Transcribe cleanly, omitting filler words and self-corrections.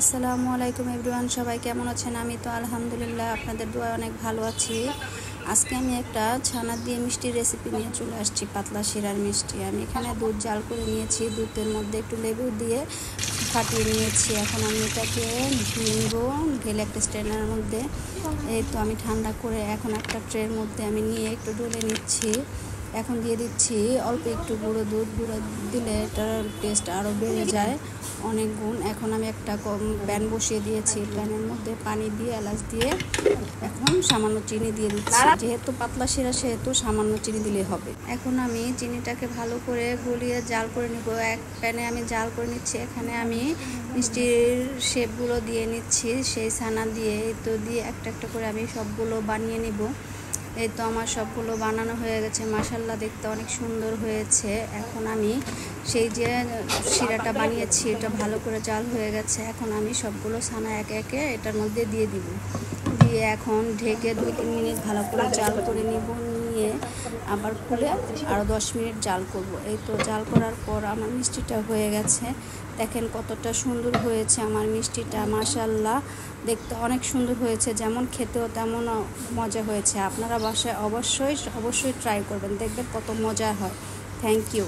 আসসালামু আলাইকুম এভরিওয়ান, সবাই কেমন আছেন? আমি তো আলহামদুলিল্লাহ আপনাদের দোয়ায় অনেক ভালো আছি। আজকে আমি একটা ছানা দিয়ে মিষ্টির রেসিপি নিয়ে চলে আসছি, পাতলা শিরার মিষ্টি। আমি এখানে দুধ জাল করে নিয়েছি, দুধের মধ্যে একটু লেবু দিয়ে ফাটিয়ে নিয়েছি। এখন আমি এটাকে ধুয়ে নিব, ঢেলে একটা স্ট্যান্ডের মধ্যে। এই তো আমি ঠান্ডা করে এখন একটা ট্রের মধ্যে আমি নিয়ে একটু ডলে নিচ্ছি। এখন দিয়ে দিচ্ছি অল্প একটু গুঁড়ো দুধ। গুঁড়ো দিলে এটার টেস্ট আরও বেড়ে যায় অনেক গুণ। এখন আমি একটা প্যান বসিয়ে দিয়েছি, প্যানের মধ্যে পানি দিয়ে এলাচ দিয়ে এখন সামান্য চিনি দিয়ে দিচ্ছি। যেহেতু পাতলা শিরা সেহেতু সামান্য চিনি দিলে হবে। এখন আমি চিনিটাকে ভালো করে গলিয়ে জাল করে নিব। এক প্যানে আমি জাল করে নিচ্ছি। এখানে আমি মিষ্টির শেপগুলো দিয়ে নিচ্ছি, সেই ছানা দিয়ে দিয়ে একটা একটা করে আমি সবগুলো বানিয়ে নিব। এই তো আমার সবগুলো বানানো হয়ে গেছে, মাশাআল্লাহ দেখতে অনেক সুন্দর হয়েছে। এখন আমি সেই যে শিরাটা বানিয়েছি এটা ভালো করে জাল হয়ে গেছে। এখন আমি সবগুলো ছানা একে একে এটার মধ্যে দিয়ে দিব। দিয়ে এখন ঢেকে 2-3 মিনিট ভালো করে জাল করে নিব। নিয়ে আবার খুলে আরও 10 মিনিট জাল করব। এই তো জাল করার পর আমার মিষ্টিটা হয়ে গেছে। দেখেন কতটা সুন্দর হয়েছে আমার মিষ্টিটা, মাশাআল্লাহ দেখতে অনেক সুন্দর হয়েছে। যেমন খেতেও তেমন মজা হয়েছে। আপনারা বাসায় অবশ্যই ট্রাই করবেন, দেখবেন কত মজা হয়। Thank you.